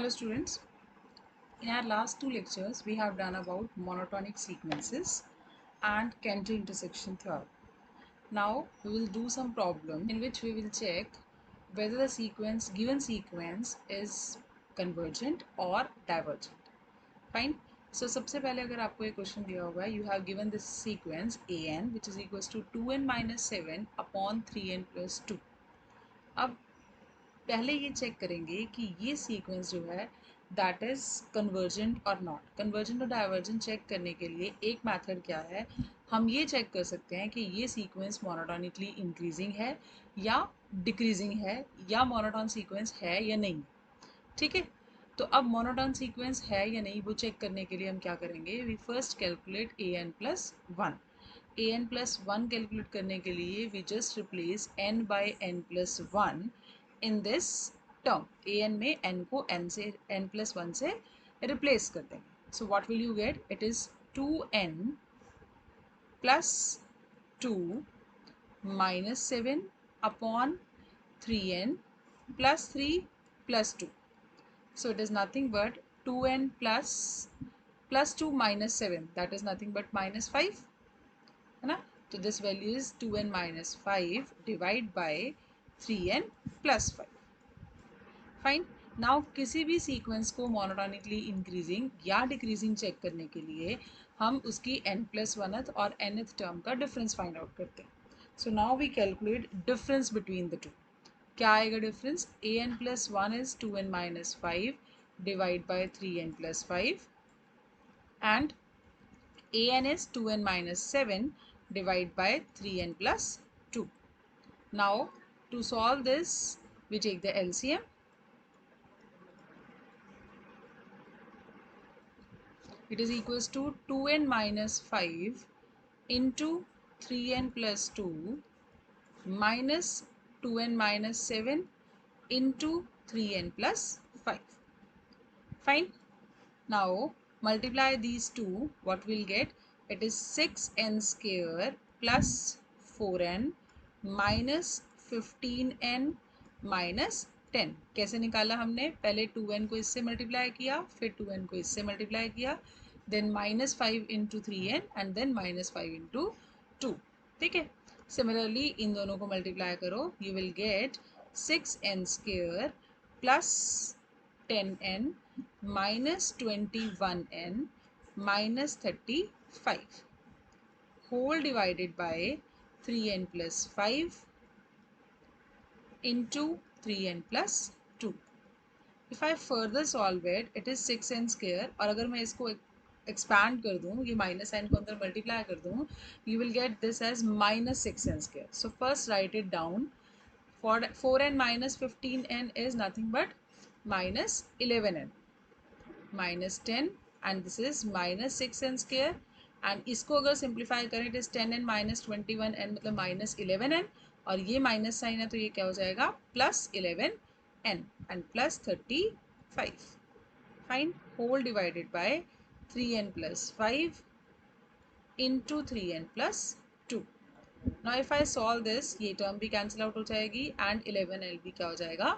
Hello students, in our last two lectures we have done about monotonic sequences and Cantor intersection theorem. Now we will do some problem in which we will check whether the given sequence is convergent or divergent. Fine. So सबसे पहले अगर आपको एक question दिया होगा you have given this sequence an which is equals to 2n minus 7 upon 3n plus 2. अब पहले ये चेक करेंगे कि ये सीक्वेंस जो है दैट इज़ कन्वर्जेंट और नॉट। कन्वर्जेंट और डाइवर्जेंट चेक करने के लिए एक मेथड क्या है, हम ये चेक कर सकते हैं कि ये सीक्वेंस मोनोटोनिकली इंक्रीजिंग है या डिक्रीजिंग है या मोनोटोन सीक्वेंस है या नहीं। ठीक है, तो अब मोनोटोन सीक्वेंस है या नहीं वो चेक करने के लिए हम क्या करेंगे, we first calculate A N plus one. A N plus one calculate करने के लिए we just replace N by N plus one in this term. A N में एन को एन से एन प्लस वन से रिप्लेस कर देंगे। So what will you get, it is 2n plus 2 minus 7 upon 3n plus 3 plus 2. So it is nothing but 2n plus 2 minus 7, that is nothing but minus 5 है ना। तो this value is 2n minus 5 divide by 3n plus 5. Fine. Now किसी भी sequence को monotonically increasing या decreasing check करने के लिए हम उसकी n प्लस वनथ और nth टर्म का डिफरेंस फाइंड आउट करते हैं। So now we calculate difference between the two. क्या आएगा difference, A N plus one is 2n minus 5 divide by 3n plus 5 and A N is 2n minus 7 divide by 3n plus 2. Now to solve this we take the LCM. It is equals to 2n minus 5 into 3n plus 2 minus 2n minus 7 into 3n plus 5. Fine. Now multiply these two, what we'll get, it is 6n square plus 4n minus 15n minus 10। कैसे निकाला हमने, पहले 2n को इससे multiply किया, फिर 2n को इससे मल्टीप्लाई किया, then minus 5 into 3n and then minus 5 into 2। ठीक है, सिमिलरली इन दोनों को मल्टीप्लाई करो, you will get 6n square plus 10n minus 21n minus 35 whole divided by 3n plus 5 into 3n plus 2. If I further solve it, it is 6n square और अगर मैं इसको expand कर दूँ, ये minus n को अंदर multiply कर दूँ, you will get this as minus 6n square. So first write it down. For 4n minus 15n is nothing but minus 11n. Minus 10 and this is minus 6n square and इसको अगर simplify करें it is 10n minus 21n मतलब minus 11n और ये minus sign है तो ये क्या हो जाएगा plus 11n and plus 35 fine whole divided by 3n plus 5 into 3n plus 2. Now if I solve this ये टर्म भी कैंसिल आउट हो जाएगी एंड 11l भी क्या हो जाएगा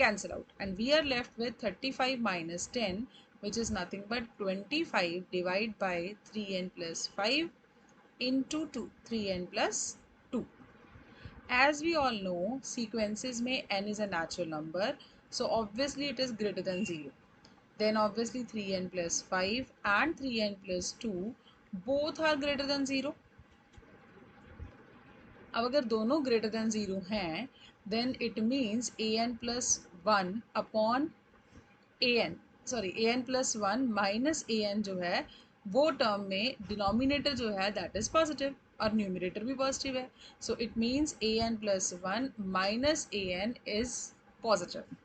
cancel out and we are left with 35 minus 10 which is nothing but 25 divided by 3n plus 5 into 3n plus 2. As we all know sequences में n is a natural number so obviously it is greater than 0. Then obviously 3n plus 5 and 3n plus 2 both are greater than 0. अब अगर दोनों greater than zero हैं then it means A N plus one upon a N plus one minus a n जो है वो term में denominator जो है दैट इज़ पॉजिटिव और न्यूमरेटर भी पॉजिटिव है। So it means A N plus one minus a n is positive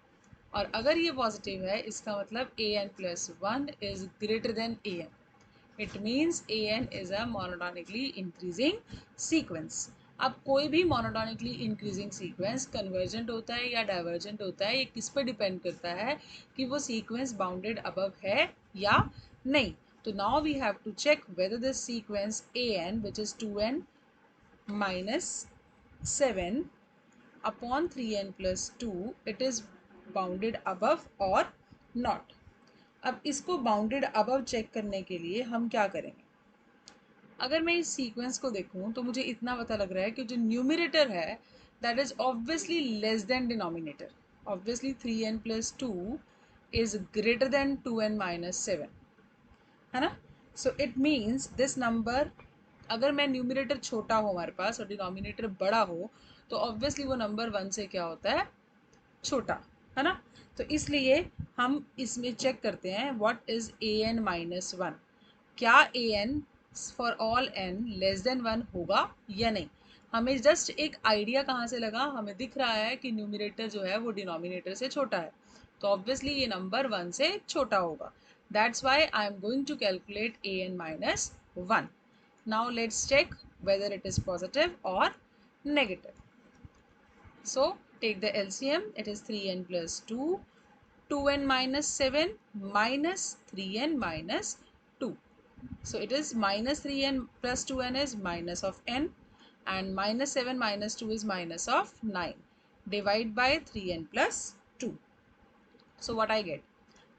और अगर ये पॉजिटिव है इसका मतलब a N plus one is greater than a n. It means an is a monotonically increasing sequence. अब कोई भी monotonically increasing sequence convergent होता है या divergent होता है, ये किस पर डिपेंड करता है कि वो sequence bounded above है या नहीं. तो now we have to check whether this sequence an which is 2n minus 7 upon 3n plus 2 it is bounded above or not. अब इसको बाउंडेड अबव चेक करने के लिए हम क्या करेंगे? अगर मैं इस सीक्वेंस को देखूं तो मुझे इतना पता लग रहा है कि जो न्यूमिनेटर है that is obviously less than denominator. Obviously 3n plus 2 is greater then 2n minus 7, है ना? सो इट मीन्स दिस नंबर, अगर मैं न्यूमिनेटर छोटा हो हमारे पास और डिनोमिनेटर बड़ा हो तो ऑब्वियसली वो नंबर 1 से क्या होता है? छोटा, है ना? तो इसलिए हम इसमें चेक करते हैं what is A N minus 1। क्या a n for all n less than 1 होगा या नहीं? हमें जस्ट एक आइडिया कहाँ से लगा? हमें दिख रहा है कि न्यूमिनेटर जो है वो डिनोमिनेटर से छोटा है, तो ऑब्वियसली ये नंबर 1 से छोटा होगा। That's why I am going to calculate A N minus 1। Now let's check whether it is positive और negative. So take the LCM, it is 3n plus 2, 2n minus 7 minus 3n minus 2. So it is minus 3n plus 2n is minus of n, and minus 7 minus 2 is minus of 9. Divide by 3n plus 2. So what I get?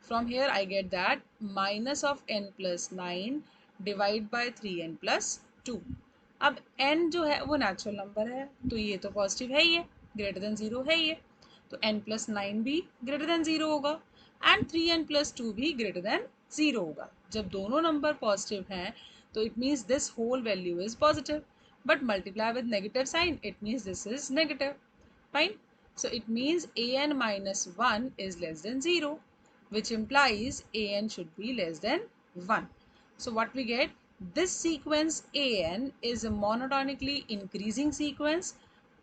From here I get that minus of n plus 9 divide by 3n plus 2. अब n जो है वो natural number है, तो ये तो positive है ही है, ग्रेटर देन 0 है ये, तो n प्लस 9 भी ग्रेटर देन 0 होगा एंड 3n प्लस 2 भी ग्रेटर देन 0 होगा। जब दोनों नंबर पॉजिटिव हैं तो it means this whole value is positive, but multiply with negative sign it means this is negative. Fine. So it means an minus 1 is less than 0, which implies an should be less than 1. So what we get? This sequence an is a monotonically increasing sequence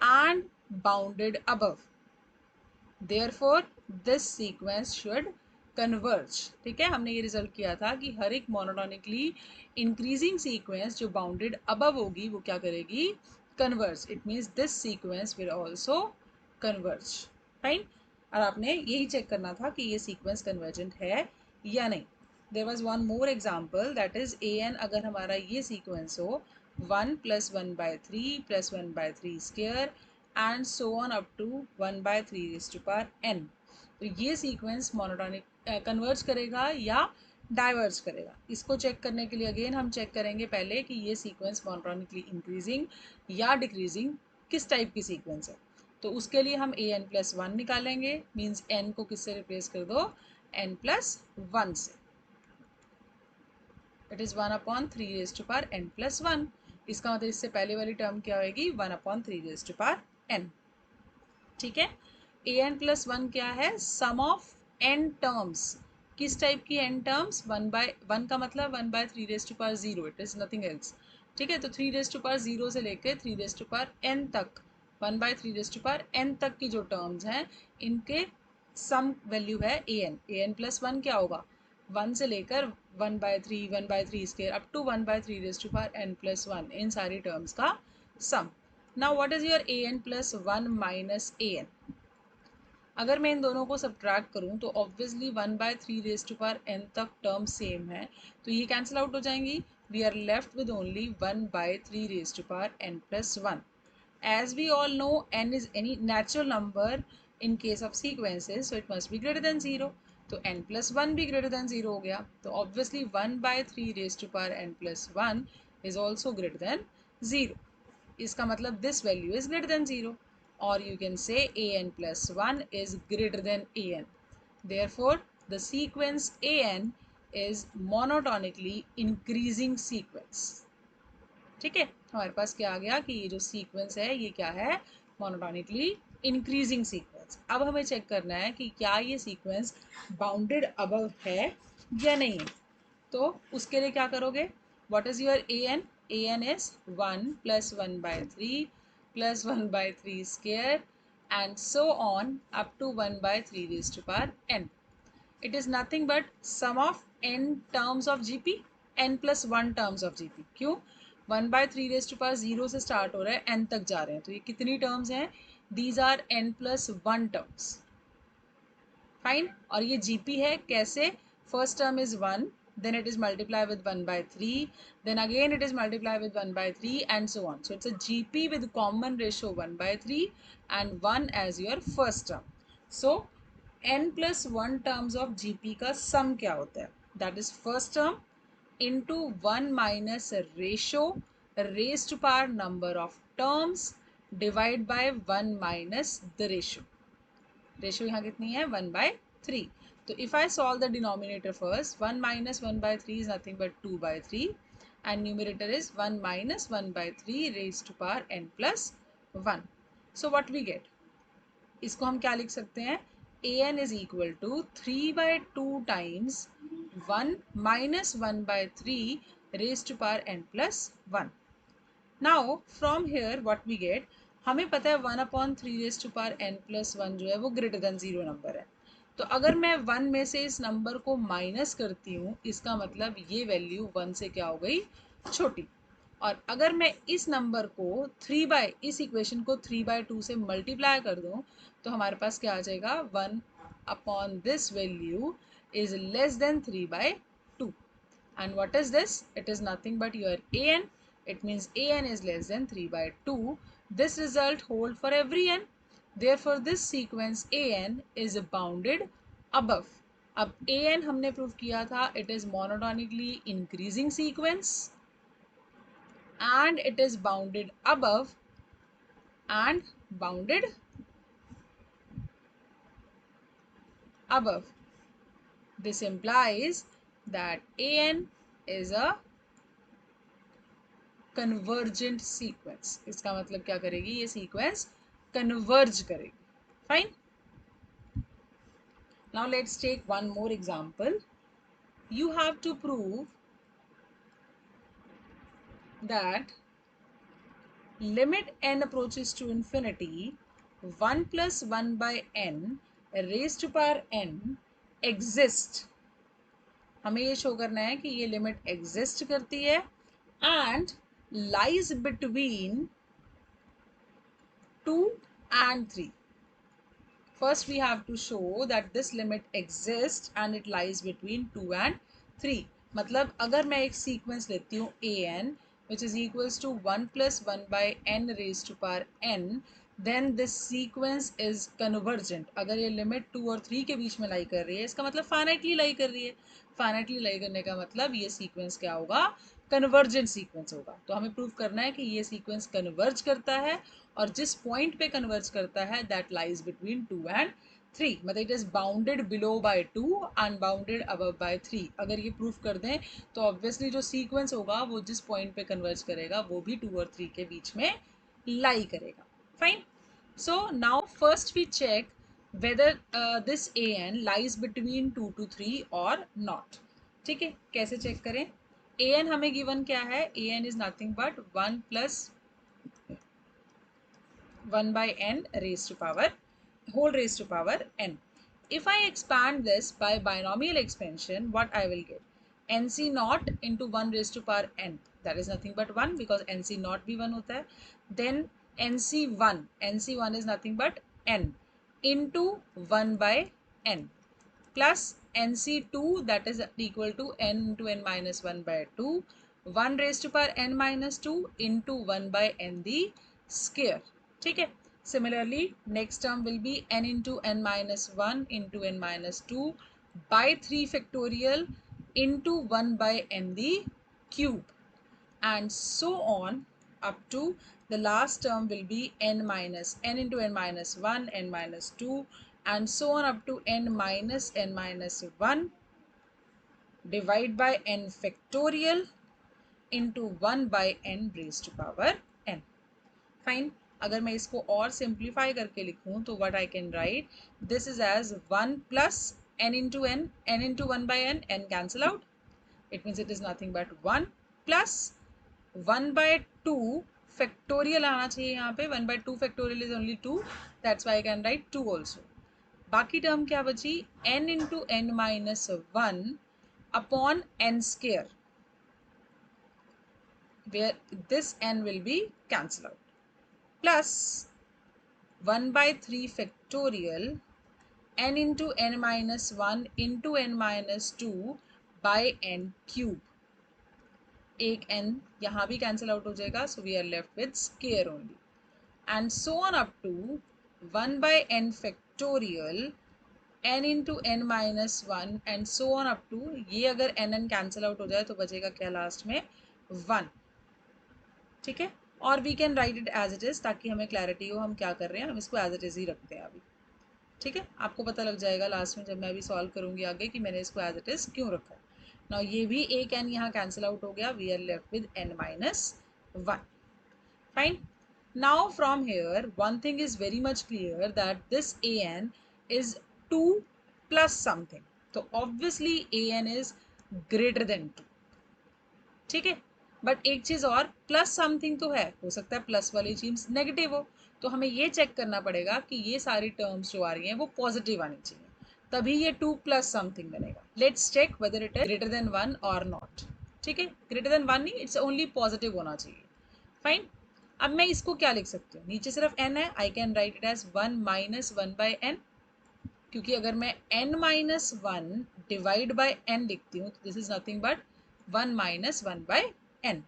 and bounded above. Therefore, this sequence should converge. ठीक है, हमने ये result किया था कि हर एक monotonically increasing sequence जो bounded above होगी वो क्या करेगी? Converge. It means this sequence will also converge. Fine. और आपने यही चेक करना था कि ये सीक्वेंस कन्वर्जेंट है या नहीं। There was one more example, that is A N अगर हमारा ये सीक्वेंस हो 1 plus 1/3 plus 1/3 square and so on up to 1/3 raise to power n, तो ये सीक्वेंस मोनोटोनिक कन्वर्ज करेगा या डाइवर्ज करेगा? इसको चेक करने के लिए अगेन हम चेक करेंगे पहले कि ये सीक्वेंस मोनोटोनिकली इंक्रीजिंग या डिक्रीजिंग किस टाइप की सीक्वेंस है। तो उसके लिए हम ए एन प्लस 1 निकालेंगे, मीन्स n को किससे रिप्लेस कर दो? n प्लस 1 से। It is 1/3 raise to power n plus 1। इसका मतलब इससे पहले वाली टर्म क्या होगी? 1/3 रेज़ टू पावर n। ठीक है, ए एन प्लस 1 क्या है? Sum of n terms. किस टाइप की n टर्म्स? 1/1 का मतलब 1/3 raise to power 0, it is nothing else. ठीक है, तो 3 रेज़ टू पावर 0 से लेकर 3 रेज़ टू पावर n तक, 1/3 रेज़ टू पावर n तक की जो टर्म्स हैं इनके सम वैल्यू है ए एन प्लस 1 क्या होगा? 1 से लेकर 1/3, 1/3 square up to 1/3 raise to power n plus 1, इन सारी टर्म्स का sum. Now what is your A N plus 1 minus a N? अगर मैं इन दोनों को सब्ट्रैक्ट करूं तो obviously 1/3 raise to power n तक टर्म सेम है, तो ये कैंसिल आउट हो जाएंगी। We are left with only 1/3 raise to power n plus 1। As we all know, n is any natural number in case of sequences, so it must be greater than 0. तो n plus 1 भी greater than 0 हो गया, तो obviously 1/3 raised to power n plus 1 is also greater than 0. इसका मतलब this value is greater than 0, or you can say an plus 1 is greater than an. Therefore, the sequence an is monotonically increasing sequence. ठीक है, हमारे पास क्या आ गया कि ये जो सीक्वेंस है ये क्या है? Monotonically increasing sequence. अब हमें चेक करना है कि क्या ये सीक्वेंस बाउंडेड अबव है या नहीं है। तो उसके लिए क्या करोगे? What is your A N? A N is 1 plus 1/3 plus 1/3 square and so on up to 1/3 raise to power n. It is nothing but sum of n terms of GP, n plus 1 terms of GP. क्यों? 1/3 raised to power 0 से start हो रहा है, n तक जा रहे हैं, तो ये कितनी टर्म्स हैं? These are n plus 1 terms. Fine. और ये GP है कैसे? First term is 1, then it is multiplied with 1/3, then again it is multiplied with 1/3 and so on. So it's a GP with common ratio 1/3 and 1 as your first term. So n plus one terms of GP का sum क्या होता है, that is first term into one minus ratio raise to power number of terms divide by one minus the ratio. Ratio यहाँ कितनी है 1/3. तो if I solve the denominator first 1 minus 1/3 is nothing but 2/3 and numerator is 1 minus 1/3 raised to power n plus 1. So what we get, इसको हम क्या लिख सकते हैं, an is equal to 3/2 times 1 minus 1/3 raised to power n plus 1. Now from here what we get, हमें पता है 1/3 raise to power n plus one जो है वो ग्रेटर देन 0 नंबर है. तो अगर मैं 1 में से इस नंबर को माइनस करती हूँ इसका मतलब ये वैल्यू 1 से क्या हो गई, छोटी. और अगर मैं इस नंबर को इस इक्वेशन को 3/2 से मल्टीप्लाई कर दूँ तो हमारे पास क्या आ जाएगा, 1/this value is less then 3/2. And what is this? It is nothing but your an. It means an is less than 3/2. This result hold for every n. Therefore, this sequence an is bounded above. अब an हमने prove किया था, it is monotonically increasing sequence and it is bounded above and bounded above. This implies that an is a convergent sequence. इसका मतलब क्या करेगी, ये sequence converge करेगी. Fine. Now let's take one more example. You have to prove that limit n approaches to infinity 1 plus 1 by n raised to power n exist. हमें ये show करना है कि ये लिमिट एग्जिस्ट करती है and lies between 2 and 3. First we have to show that this limit exists and it lies between 2 and 3. मतलब अगर मैं एक सीक्वेंस लेती हूँ an which is equals to 1 plus 1 by n raised to power n, then this sequence is convergent. अगर ये limit 2 और 3 के बीच में लाई कर रही है इसका मतलब फाइनाइटली लाई कर रही है. फाइनाइटली लाई करने का मतलब ये सीक्वेंस क्या होगा, कन्वर्जेंट सीक्वेंस होगा. तो हमें प्रूव करना है कि ये सीक्वेंस कन्वर्ज करता है और जिस पॉइंट पे कन्वर्ज करता है दैट लाइज बिटवीन 2 and 3. मतलब it is bounded below by 2 and bounded above by 3. अगर ये प्रूफ कर दें तो ऑब्वियसली जो सीक्वेंस होगा वो जिस पॉइंट पे कन्वर्ज करेगा वो भी 2 और 3 के बीच में लाई करेगा. Fine. So now first we check whether this an lies between 2 to 3 or not. ठीक है, कैसे चेक करें. an हमें गिवन क्या है, an is nothing but 1 plus 1 by n raised to power whole raised to power n. If I expand this by binomial expansion, what I will get, nc naught into 1 raised to power n, that is nothing but 1 because nc naught भी 1 होता है. Then nc1 is nothing but n into 1 by n plus nc2 that is equal to n into n minus 1 by 2, 1 raised to power n minus 2 into 1 by n the square. ठीक है. Similarly, next term will be n into n minus 1 into n minus 2 by 3 factorial into 1 by n the cube and so on up to the last term will be n minus n into n minus 1, n minus 2 and so on up to n minus 1 divide by n factorial into 1 by n raised to power n. Fine. अगर मैं इसको और simplify करके लिखूं तो what I can write, this is as 1 plus n into n into 1 by n cancel out. It means it is nothing but 1 plus 1 by 2 factorial आना चाहिए यहाँ पे. 1 by 2 factorial is only 2, that's why I can write 2 also. बाकी term क्या बची, n into n minus 1 upon n square where this n will be cancelled out plus 1 by 3 factorial n into n minus 1 into n minus 2 by n cube. एक n यहाँ भी cancel out हो जाएगा, so we are left with square only and so on up to 1 by n factorial n into N minus one and so on up to, ये अगर N N cancel out हो जाए तो बचेगा क्या last में, 1। ठीक है, और we can write it as it is, ताकि हमें क्लैरिटी हो हम क्या कर रहे हैं, हम इसको एज इट इज़ ही रखते हैं अभी। ठीक है, आपको पता लग जाएगा लास्ट में जब मैं अभी सॉल्व करूंगी आगे कि मैंने इसको एज इट इज़ क्यों रखा है। नाउ ये भी एक एन यहाँ कैंसिल आउट हो गया, we are left with N minus one. Fine. Now from here, one thing is very much clear that this an is 2 plus something. तो obviously an is greater than 2. ठीक है, but एक चीज और, plus something तो है, हो सकता है प्लस वाली चीज नेगेटिव हो, तो हमें ये चेक करना पड़ेगा कि ये सारी टर्म्स जो आ रही हैं वो पॉजिटिव आनी चाहिए, तभी ये 2 प्लस समथिंग बनेगा। Let's check whether it is greater than 1 और नॉट। ठीक है, ग्रेटर देन 1 नहीं, इट्स ओनली पॉजिटिव होना चाहिए। फाइन, अब मैं इसको क्या लिख सकती हूँ, नीचे सिर्फ n है, I can write it as 1 minus 1 by n, क्योंकि अगर मैं n minus one divide by n लिखती हूँ तो this is nothing but 1 minus 1 by n।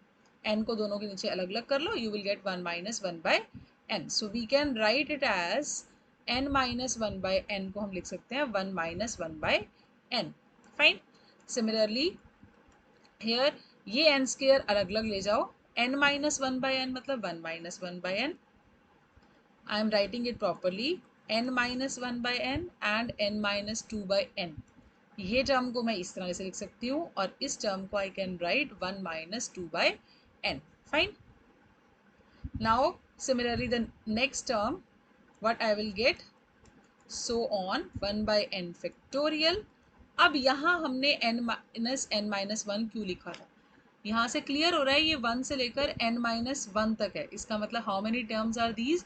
n को दोनों के नीचे अलग अलग कर लो, you will get 1 minus 1 by n। So we can write it as n minus 1 by n को हम लिख सकते हैं 1 minus 1 by n। Fine, similarly here ये n स्क्वायर अलग अलग ले जाओ, n माइनस 1 बाई n मतलब 1 minus 1 by n। I am writing it properly, n minus 1 by n and n minus 2 by n। ये टर्म को मैं इस तरह से लिख सकती हूँ और इस टर्म को आई can right 1 minus 2 by n। Fine, now similarly the next term what I will get, so on 1 by n factorial। अब यहाँ हमने n minus 1 क्यों लिखा था, यहाँ से क्लियर हो रहा है ये 1 से लेकर n माइनस वन तक है, इसका मतलब how many terms are these,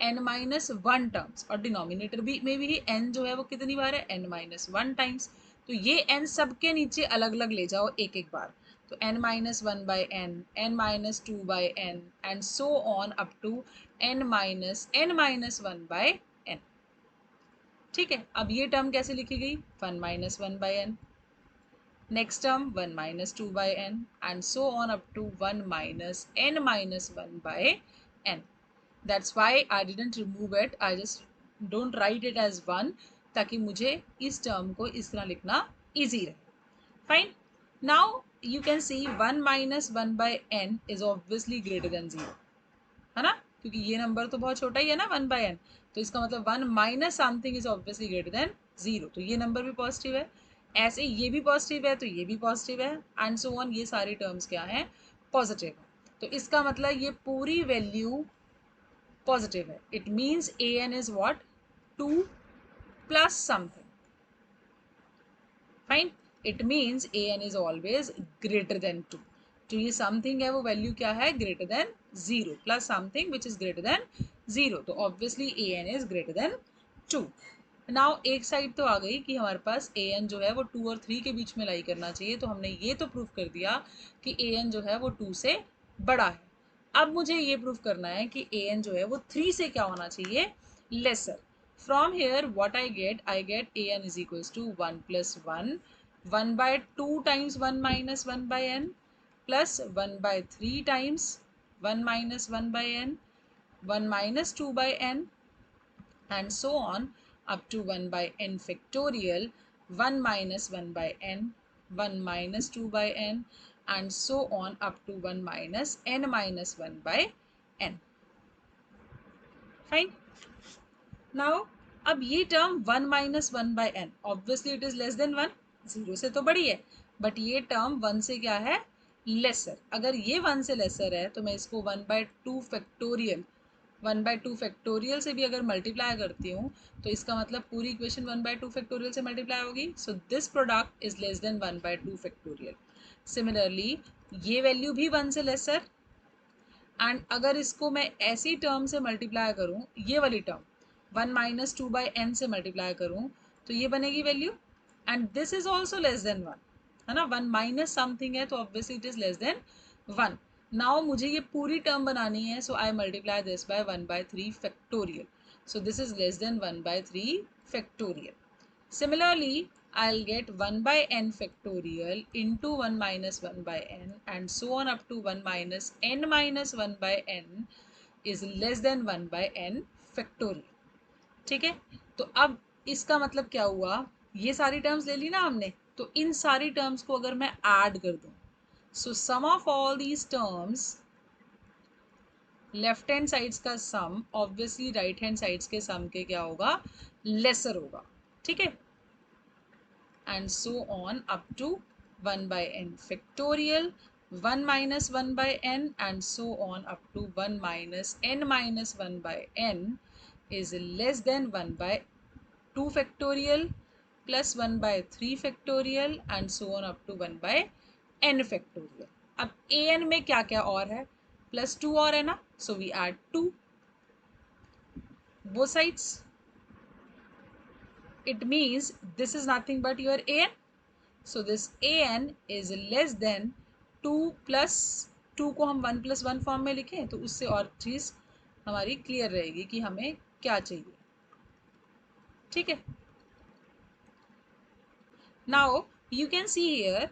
n minus one terms, और डिनोमिनेटर भी में भी n जो है वो कितनी बार है, n माइनस वन टाइम्स। तो ये n सबके नीचे अलग अलग ले जाओ एक एक बार, तो n minus one by N, n minus two by N and so on up to n minus one by n। ठीक है, अब ये टर्म कैसे लिखी गई, 1 minus one by N, next term 1 minus 2 by n and so on up to 1 minus n minus 1 by n। That's why I didn't remove it, I just don't write it as 1, ताकि मुझे इस term को इस तरह लिखना easy रहे। Fine, now you can see 1 minus 1 by n is obviously greater than 0, है ना, क्योंकि ये नंबर तो बहुत छोटा ही है ना 1 by n, तो इसका मतलब 1 minus something is obviously greater than 0, तो ये नंबर भी पॉजिटिव है, ऐसे ये भी पॉजिटिव है तो ये भी पॉजिटिव है एंड सो ऑन, ये सारी टर्म्स क्या हैं, पॉजिटिव है। तो इसका मतलब ये पूरी वैल्यू पॉजिटिव है, it means A N is what, 2 plus something. Fine, it means A N is always greater than 2, तो ये समथिंग है वो वैल्यू क्या है, greater than 0 plus something which is greater than 0, तो obviously A N is greater than 2। Now एक side तो आ गई कि हमारे पास ए एन जो है वो 2 और 3 के बीच में लाई करना चाहिए, तो हमने ये तो प्रूफ कर दिया कि ए एन जो है वो 2 से बड़ा है। अब मुझे ये प्रूफ करना है कि ए एन जो है वो 3 से क्या होना चाहिए, laser. From here what I get an is equals to 1 plus 1, 1 by 2 times 1 minus 1 by n plus 1 by 3 times 1 minus 1 by n, 1 minus 2 by n and so on up to 1 by n factorial, 1 minus 1 by n, 1 minus 2 by n and so on up to 1 minus n minus 1 by n। Fine, now अब ये term 1 minus 1 by N, obviously it is less than 1, 0 से तो बड़ी है, but ये term 1 से क्या है, लेसर। अगर ये 1 से लेसर है तो मैं इसको 1 by two factorial, 1 by two factorial से भी अगर मल्टीप्लाई करती हूँ तो इसका मतलब पूरी इक्वेशन 1 बाई टू फैक्टोरियल से मल्टीप्लाई होगी, so this product is less than 1 by two factorial. Similarly ये वैल्यू भी 1 से लेसर, एंड अगर इसको मैं ऐसी टर्म से मल्टीप्लाई करूँ, ये वाली term 1 minus two by n से मल्टीप्लाई करूँ तो ये बनेगी value, and this is also less than 1, है ना, 1 माइनस समथिंग है तो obviously it is less than 1। Now मुझे ये पूरी टर्म बनानी है, so I multiply this by 1 by 3 factorial, so this is less than 1 by 3 factorial. Similarly, I'll get 1 by n factorial into 1 minus 1 by n and so on up to 1 minus n minus 1 by n is less than 1 by n factorial। ठीक है, तो अब इसका मतलब क्या हुआ, ये सारी टर्म्स ले ली ना हमने, तो इन सारी टर्म्स को अगर मैं ऐड कर दूं, so sum of all these terms, left hand sides का sum obviously right hand sides के सम के क्या होगा, लेसर होगा, ठीक है, and so on up to 1 by n factorial, 1 minus 1 by n, and so on up to 1 minus n minus 1 by n is less than 1 by 2 factorial plus 1 by 3 factorial and so on up to 1 by n factorial. अब an में क्या क्या और है, plus 2 और है ना, so we add 2 both sides. It means this is nothing but your an. So this an is less than 2 plus 2 को हम 1 plus 1 फॉर्म में लिखें तो उससे और चीज़ हमारी क्लियर रहेगी कि हमें क्या चाहिए, ठीक है. Now you can see here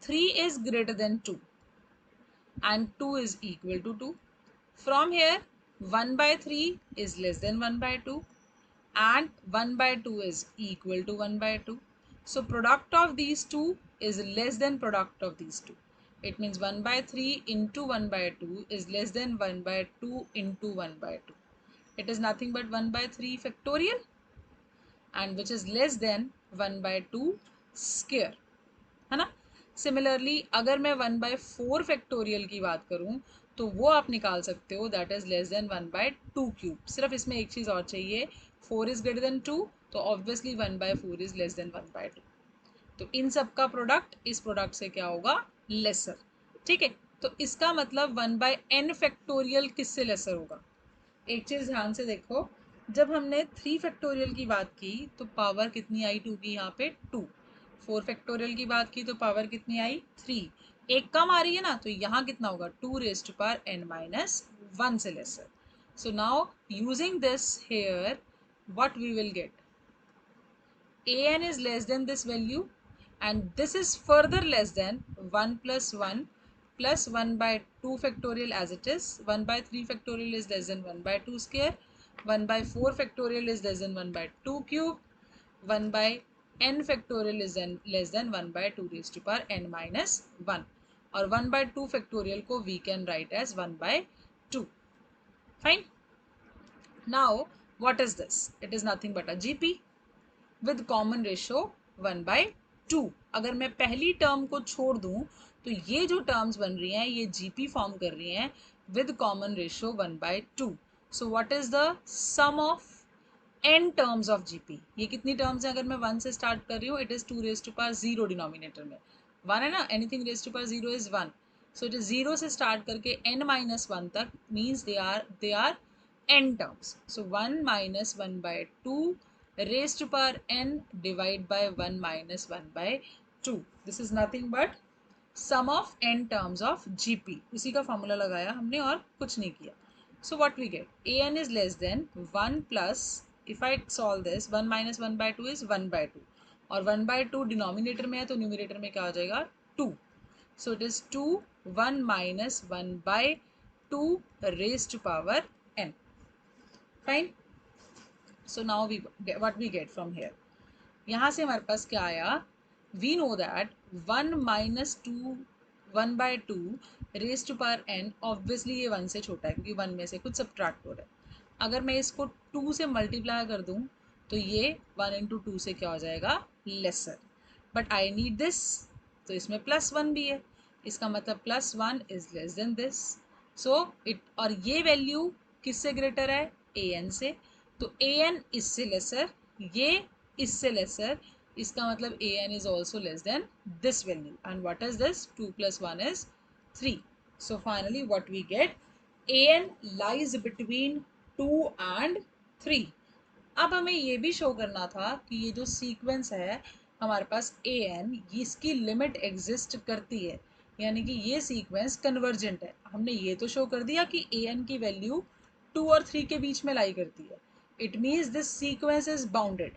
3 is greater than 2 and 2 is equal to 2. From here 1 by 3 is less than 1 by 2 and 1 by 2 is equal to 1 by 2. So product of these two is less than product of these two. It means 1 by 3 into 1 by 2 is less than 1 by 2 into 1 by 2. It is nothing but 1 by 3 factorial and which is less than 1 by 2 square, है ना. Similarly अगर मैं 1 by 4 factorial की बात करूं तो वो आप निकाल सकते हो, that is less than 1 by 2 cube. सिर्फ इसमें एक चीज़ और चाहिए, 4 इज ग्रेटर देन 2 तो obviously 1 by 4 is less than 1 by 2. तो इन सब का प्रोडक्ट इस प्रोडक्ट से क्या होगा, लेसर, ठीक है. तो इसका मतलब 1 बाय n फैक्टोरियल किससे लेसर होगा. एक चीज़ ध्यान से देखो, जब हमने 3 फैक्टोरियल की बात की तो पावर कितनी आई 2 की, यहाँ पे 2. 4 फैक्टोरियल की बात की तो पावर कितनी आई 3. एक कम आ रही है ना, तो यहाँ कितना होगा 2 raise to power n minus 1 से lesser. So now using this here what we will get, an is less than this value and this is further less than 1 plus 1 by 2 factorial as it is. 1 by 3 factorial is less than 1 by 2 square. 1 by 4 factorial is less than 1 by 2 cube. 1 by n factorial is less than 1 by 2 raised to power n minus 1. और 1 by 2 factorial को we can write as 1 by 2. Fine. Now what is this? It is nothing but a GP with common ratio 1 by 2. अगर मैं पहली term को छोड़ दूं तो ये जो टर्म्स बन रही हैं ये GP फॉर्म कर रही हैं with common ratio 1 by 2. So what is the sum of n terms of GP? ये कितनी टर्म्स हैं, अगर मैं 1 से स्टार्ट कर रही हूँ it is 2 raised to power 0 denominator में 1 है ना, anything raised to power 0 is 1. So it is 0 से स्टार्ट करके n minus 1 तक means they are n terms. So 1 minus 1 by 2 raised to power n divide by 1 minus 1 by 2. This is nothing but sum of n terms of GP. उसी का formula लगाया हमने और कुछ नहीं किया. So what we get, an is less than 1 plus, if I solve this 1 minus 1 by 2 is 1 by 2 और 1 by 2 denominator में है तो न्यूमिनेटर में क्या आ जाएगा 2. So it is 2 1 minus 1 by 2 raised to power n. Fine. So now what we get from here, यहाँ से हमारे पास क्या आया, we know that 1 minus 2 1 by 2 raised to power n, obviously ये 1 से छोटा है क्योंकि 1 में से कुछ सब्ट्रैक्ट हो रहा है. अगर मैं इसको 2 से मल्टीप्लाई कर दूँ तो ये 1 इंटू 2 से क्या हो जाएगा lesser. But I need this, तो इसमें +1 भी है, इसका मतलब +1 is less than this. So it, और ये वैल्यू किससे ग्रेटर है, an से, तो an इससे लेसर, ये इससे लेसर, इसका मतलब an is also less than this value. And what is this, 2 plus 1 is 3. So finally what we get, an lies between 2 and 3. अब हमें ये भी शो करना था कि ये जो सीक्वेंस है हमारे पास an, इसकी लिमिट एग्जिस्ट करती है, यानी कि ये सीक्वेंस कन्वर्जेंट है. हमने ये तो शो कर दिया कि an की वैल्यू 2 और 3 के बीच में लाई करती है. It means this sequence is bounded.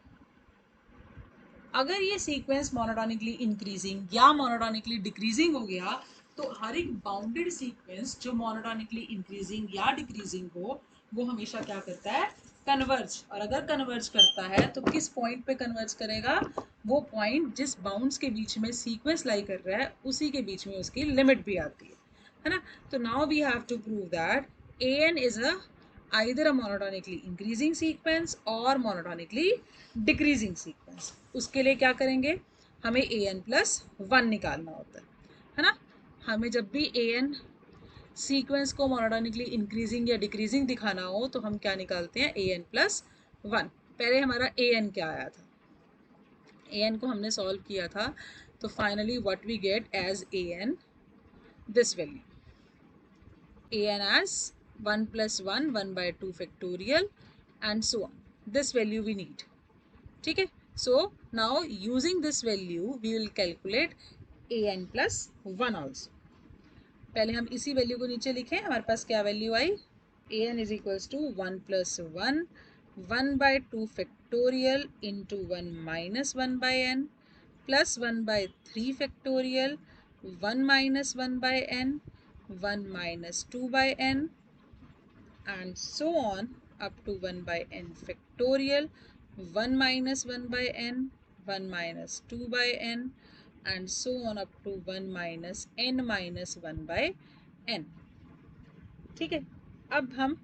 अगर ये सीक्वेंस मोनोटोनिकली इंक्रीजिंग या मोनोटोनिकली डिक्रीजिंग हो गया तो हर एक बाउंडेड सीक्वेंस जो मोनोटोनिकली इंक्रीजिंग या डिक्रीजिंग हो वो हमेशा क्या करता है, कन्वर्ज, और अगर कन्वर्ज करता है तो किस पॉइंट पे कन्वर्ज करेगा? वो पॉइंट जिस बाउंड्स के बीच में सीक्वेंस लाई कर रहा है उसी के बीच में उसकी लिमिट भी आती है ना? तो now we have to prove that an is a either a monotonically increasing sequence or monotonically decreasing sequence. उसके लिए क्या करेंगे? हमें an plus 1 निकालना होता है ना? हमें जब भी an सीक्वेंस को मोनोटोनिकली इंक्रीजिंग या डिक्रीजिंग दिखाना हो तो हम क्या निकालते हैं? an plus 1. पहले हमारा an क्या आया था? an को हमने सॉल्व किया था, तो finally what we get as an this value, an as 1 plus 1 1 by 2 factorial and so on. This value we need. ठीक है, so now using this value we will calculate an plus 1 also. पहले हम इसी value को नीचे लिखें. हमारे पास क्या value I? an is equals to 1 plus 1 1 by 2 factorial into 1 minus 1 by n plus 1 by 3 factorial 1 minus 1 by n 1 minus 2 by n and so on up to 1 by n factorial 1 minus 1 by n 1 minus 2 by n and so on up to 1 minus n minus 1 by n. ठीक है, अब हम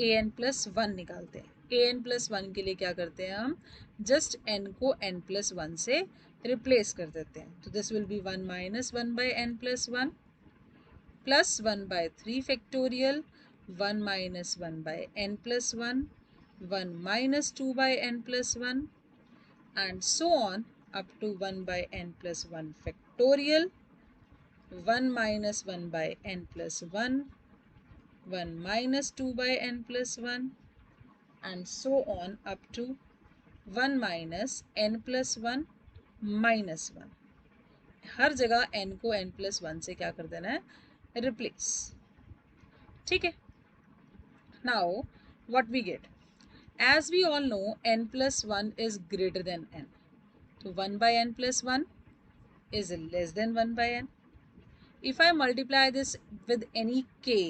an plus 1 निकालते हैं. an plus 1 के लिए क्या करते हैं? हम जस्ट n को n प्लस 1 से रिप्लेस कर देते हैं. तो this will be 1 minus 1 by n plus 1 plus 1 by 3 factorial 1 minus 1 by n plus 1 1 minus 2 by n plus 1 and so on up to 1 by n plus 1 factorial 1 minus 1 by n plus 1 1 minus 2 by n plus 1 and so on up to 1 minus n plus 1 minus 1. हर जगह n को n plus 1 से क्या कर देना है? Replace. ठीक है, now what we get? As we all know n plus 1 is greater than n. So 1 by n plus 1 is less than 1 by n. If I multiply this with any k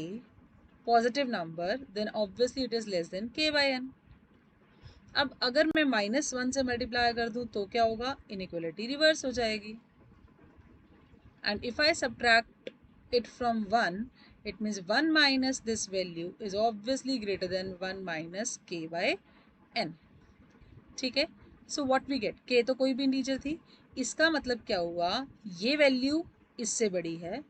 positive number then obviously it is less than k by n. अब अगर मैं minus 1 से multiply कर दूं तो क्या होगा? Inequality reverse हो जाएगी. And if I subtract it from 1 it means 1 minus this value is obviously greater than 1 minus k by n. ठीक है, so what we get? k तो कोई भी इंटीजर थी. इसका मतलब क्या हुआ? ये वैल्यू इससे बड़ी है,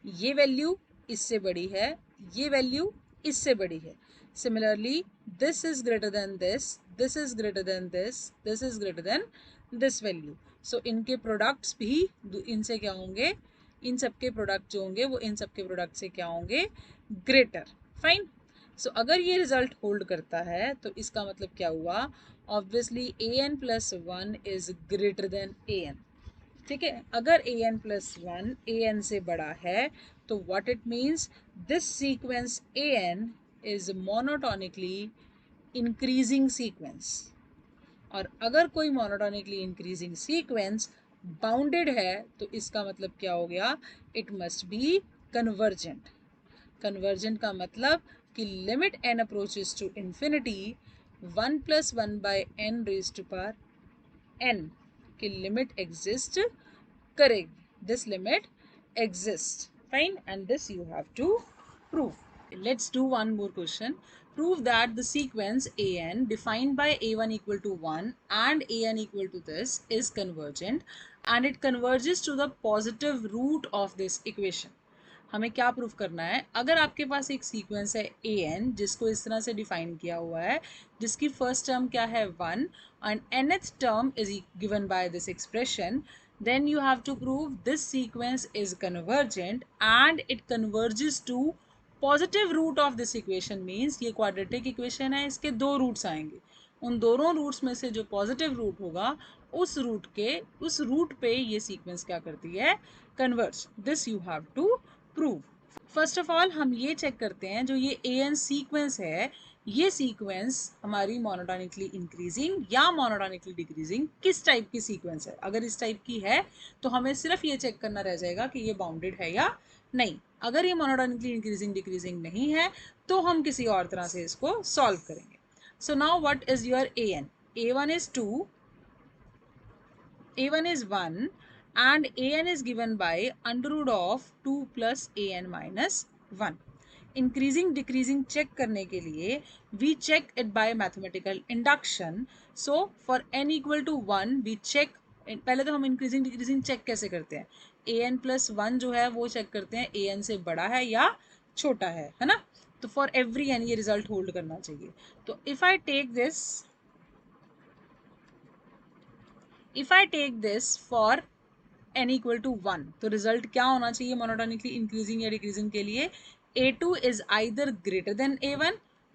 ये वैल्यू इससे बड़ी है, ये वैल्यू इससे बड़ी है. Similarly this is greater than this, this is greater than this, this is greater than this value. So इनके प्रोडक्ट्स भी इनसे क्या होंगे? इन सब के प्रोडक्ट जो होंगे वो इन सब के प्रोडक्ट से क्या होंगे? ग्रेटर. फाइन. सो अगर ये रिजल्ट होल्ड करता है तो इसका मतलब क्या हुआ? Obviously an plus 1 is greater then an. ठीक है, अगर an प्लस 1 an से बड़ा है तो what it means? This sequence an is monotonically increasing sequence. और अगर कोई monotonically increasing sequence bounded है तो इसका मतलब क्या हो गया? It must be convergent. Convergent का मतलब कि limit n approaches to infinity 1 plus 1 by n raised to power n की limit exist करेगी. This limit exists. Fine, and this you have to prove. Let's do one more question. Prove that the sequence an defined by a1 equal to 1 and an equal to this is convergent and it converges to the positive root of this equation. हमें क्या proof करना है? अगर आपके पास एक sequence है an जिसको इस तरह से डिफाइन किया हुआ है, जिसकी फर्स्ट टर्म क्या है? 1 and nth term is given by this expression, then you have to prove this sequence is convergent and it converges to positive root of this equation. means ये quadratic equation है, इसके दो roots आएंगे, उन दोनों roots में से जो पॉजिटिव रूट होगा उस रूट पे ये सीक्वेंस क्या करती है? Converge. This you have to prove. First of all हम ये चेक करते हैं जो ये an सीक्वेंस है, ये सीक्वेंस हमारी मोनोटोनिकली इंक्रीजिंग या मोनोटोनिकली डिक्रीजिंग किस टाइप की सीक्वेंस है. अगर इस टाइप की है तो हमें सिर्फ ये चेक करना रह जाएगा कि ये बाउंडेड है या नहीं. अगर ये मोनोटोनिकली इंक्रीजिंग डिक्रीजिंग नहीं है तो हम किसी और तरह से इसको सॉल्व करेंगे. So now what is your an? A1 is 2, a1 is 1 and an is given by under root of 2 plus an minus 1. Increasing decreasing check करने के लिए we check it by mathematical induction. So for n equal to 1 we check. पहले तो हम increasing decreasing check कैसे करते हैं? an plus 1 जो है वो चेक करते हैं an से बड़ा है या छोटा है ना. तो फॉर एवरी n ये रिजल्ट होल्ड करना चाहिए. तो if I take this for n equal to 1 तो रिजल्ट क्या होना चाहिए मोनोटोनिकली इंक्रीजिंग या डिक्रीजिंग के लिए? a2 is either greater than a1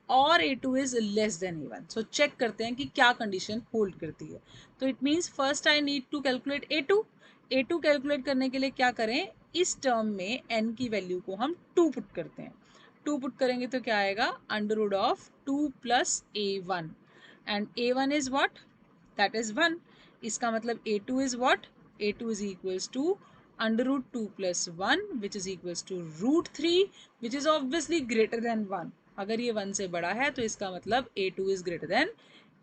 और a2 is less than a1. So check करते हैं कि क्या कंडीशन होल्ड करती है. तो it means first I need to calculate a2. a2 calculate करने के लिए क्या करें? इस टर्म में n की वैल्यू को हम 2 पुट करते हैं. 2 पुट करेंगे तो क्या आएगा? Under root of 2 plus a1 and a1 is what? That is 1. इसका मतलब a2 is what? a2 is equals to under root 2 plus 1 which is equals to root 3 which is obviously greater than 1. अगर ये 1 से बड़ा है तो इसका मतलब a2 is greater than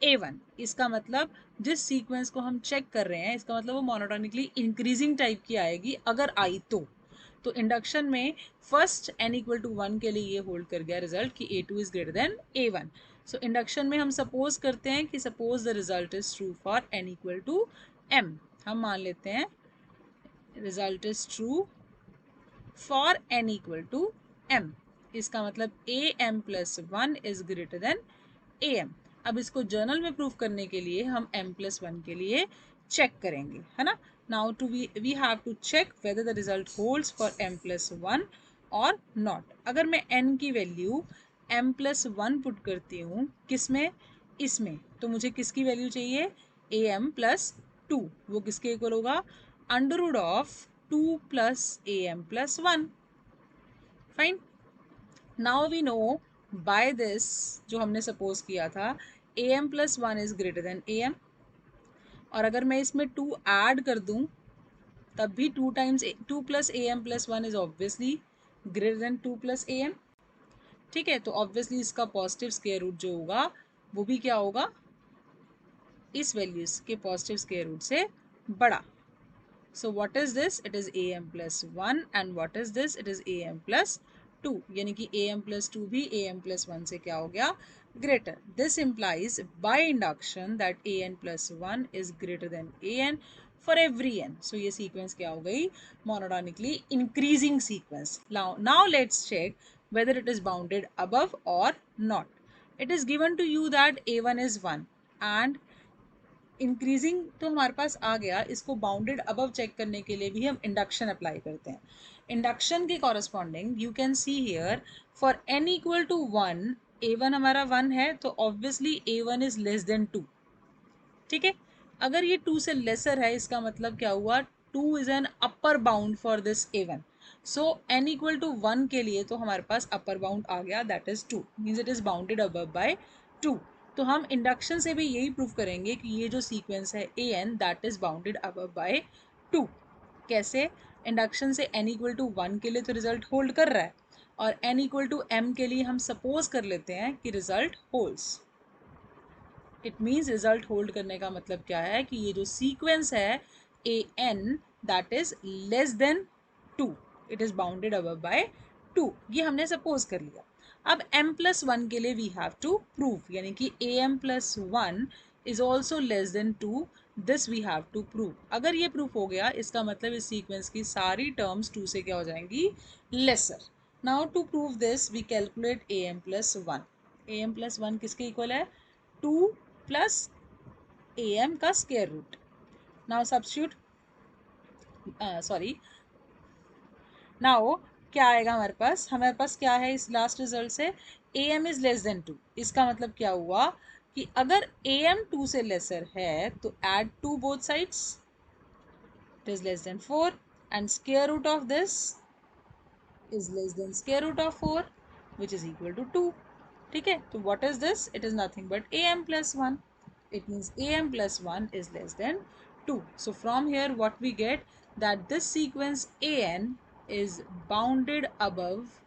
a1. इसका मतलब जिस सीक्वेंस को हम चेक कर रहे हैं इसका मतलब वो मोनोटोनिकली इंक्रीजिंग टाइप की आएगी अगर आई तो इंडक्शन में फर्स्ट n इक्वल टू 1 के लिए ये होल्ड कर गया रिजल्ट कि a2 is greater than a1. So induction में हम सपोज करते हैं कि suppose the result is true for n equal to m. हम मान लेते हैं result is true for n equal to m. इसका मतलब am plus 1 is greater than am. अब इसको जर्नल में प्रूफ करने के लिए हम m प्लस 1 के लिए चेक करेंगे है ना. Now to we have to check whether the result holds for m plus 1 और नॉट. अगर मैं n की वैल्यू m प्लस 1 पुट करती हूँ किसमें? इसमें. तो मुझे किसकी वैल्यू चाहिए? am plus 2. वो किसके इक्वल होगा? Under root of 2 plus am plus 1. Fine. Now we know by this जो हमने सपोज किया था am plus 1 is greater than am. और अगर मैं इसमें 2 ऐड कर दूं तब भी 2 times 2 plus am plus 1 is obviously greater than 2 plus am. ठीक है. तो ऑब्वियसली इसका पॉजिटिव स्क्वायर रूट जो होगा वो भी क्या होगा? इस वैल्यूज के पॉजिटिव स्क्वायर रूट से बड़ा. So what is this? It is am plus 1 and what is this? It is am plus 2. यानी कि am plus 2 भी am plus 1 से क्या हो गया? Greater. This implies by induction that an plus 1 is greater than an for every n. So ये sequence क्या हो गई? Monotonically increasing sequence. Now let's check whether it is bounded above or not. It is given to you that a1 is 1 and increasing तो हमारे पास आ गया. इसको bounded above check करने के लिए भी हम इंडक्शन अप्लाई करते हैं. इंडक्शन के corresponding you can see here for n equal to 1 a1 हमारा 1 है तो obviously a1 is less than 2. ठीक है. अगर ये 2 से लेसर है इसका मतलब क्या हुआ? 2 is an upper bound for this a1. So n equal to 1 के लिए तो हमारे पास अपर बाउंड आ गया that is 2. Means it is bounded above by 2. तो हम इंडक्शन से भी यही प्रूव करेंगे कि ये जो सीक्वेंस है an that is bounded above by 2. कैसे? इंडक्शन से n इक्वल टू 1 के लिए तो रिजल्ट होल्ड कर रहा है और n इक्वल टू m के लिए हम सपोज कर लेते हैं कि result holds. It means result hold करने का मतलब क्या है कि ये जो सीक्वेंस है an that is less than 2. It is bounded above by 2. ये हमने सपोज कर लिया. अब m प्लस 1 के लिए वी हैव टू प्रूव यानी कि am plus 1 is also less than 2. This we have to prove. अगर ये प्रूफ हो गया इसका मतलब इस सीक्वेंस की सारी टर्म्स 2 से क्या हो जाएंगी? Lesser. Now to prove this we calculate am plus 1. am plus 1 किसके इक्वल है? 2 प्लस am का square root. Now substitute now क्या आएगा हमारे पास क्या है इस लास्ट रिजल्ट से? am is less than 2. इसका मतलब क्या हुआ कि अगर am 2 से लेसर है तो add 2 both sides. It is less than 4 and square root of this is less than square root of 4 which is equal to 2. ठीक है. तो what is this? It is nothing but am plus 1. It means am plus 1 is less than 2. So from here what we get that this sequence an is bounded above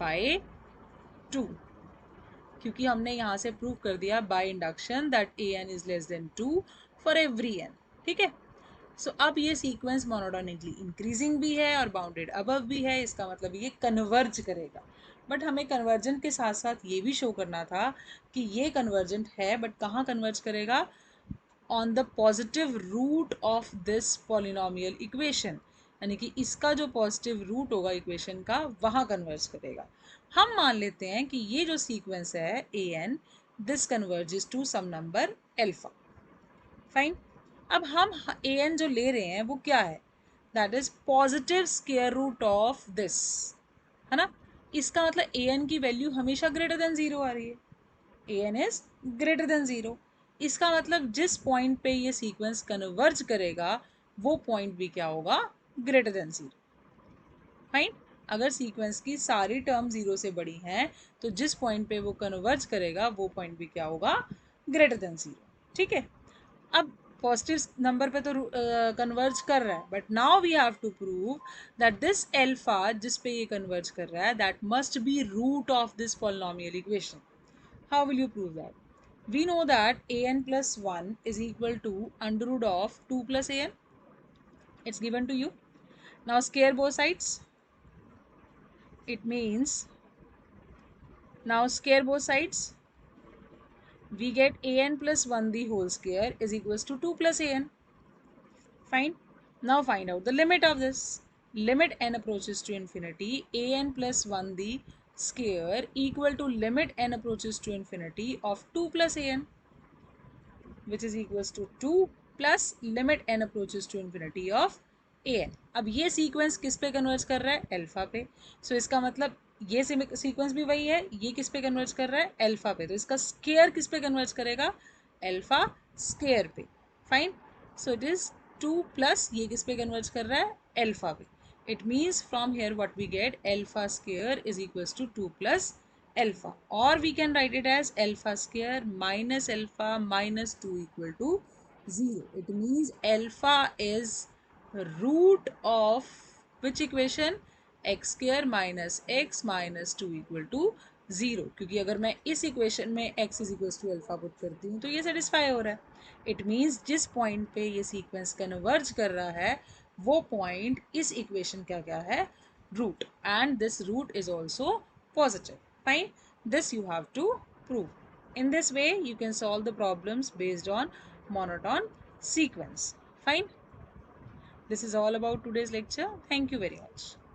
by 2. क्योंकि हमने यहाँ से prove कर दिया by induction that a N is less than 2 for every n. ठीक है, सो अब ये सीक्वेंस मोनोटोनिकली इंक्रीजिंग भी है और बाउंडेड अबव भी है, इसका मतलब ये कन्वर्ज करेगा। बट हमें कन्वर्जन के साथ साथ ये भी शो करना था कि ये कन्वर्जेंट है, बट कहाँ कन्वर्ज करेगा? On the positive root of this polynomial equation, यानी कि इसका जो पॉजिटिव रूट होगा इक्वेशन का वहाँ कन्वर्ज करेगा। हम मान लेते हैं कि ये जो सीक्वेंस है a n, this converges to some number alpha. Fine, अब हम ए एन जो ले रहे हैं वो क्या है? That is positive square root of this, है ना। इसका मतलब ए एन की वैल्यू हमेशा ग्रेटर देन 0 आ रही है, a N is greater than 0। इसका मतलब जिस पॉइंट पे ये सीक्वेंस कन्वर्ज करेगा वो पॉइंट भी क्या होगा? Greater than 0। फाइन, अगर सीक्वेंस की सारी टर्म 0 से बड़ी हैं तो जिस पॉइंट पे वो कन्वर्ज करेगा वो पॉइंट भी क्या होगा? Greater than 0। ठीक है, अब पॉजिटिव नंबर पे तो कन्वर्ज कर रहा है, but now we have to prove that this alpha जिस पे ये कन्वर्ज कर रहा है that must be root of this polynomial equation. How will you prove that? We know that a n plus 1 is equal to under root of 2 plus a n. It's given to you. Now square both sides. It means, now square both sides. We get a n plus 1 the whole square is equals to 2 plus a n. Fine. Now find out the limit of this. Limit n approaches to infinity, a n plus 1 the square equal to limit n approaches to infinity of 2 plus a n, which is equals to 2 plus limit n approaches to infinity of a n। अब ये sequence किस पे converge कर रहा है? Alpha पे। सो इसका मतलब ये सीक्वेंस भी वही है, ये किस पे कन्वर्ज कर रहा है? एल्फा पे। तो इसका स्केयर किस पे कन्वर्ज करेगा? एल्फा स्केयर पे। Fine, so it is 2 plus ये किस पे कन्वर्ज कर रहा है? एल्फा पे। It means from here what we get, alpha square is equals to 2 plus alpha, or we can write it as alpha square minus alpha minus 2 equal to 0. It means alpha is root of which equation? x square minus x minus 2 equal to 0, क्योंकि अगर मैं इस equation में x is equals to alpha put करती हूँ तो ये satisfy हो रहा है। इट मीन्स जिस पॉइंट पे ये सीक्वेंस कन्वर्ज कर रहा है वो पॉइंट इस इक्वेशन का क्या है? Root, and this root is also positive. Fine, this you have to prove. In this way you can solve the problems based on monotone sequence. Fine, this is all about today's lecture. Thank you very much.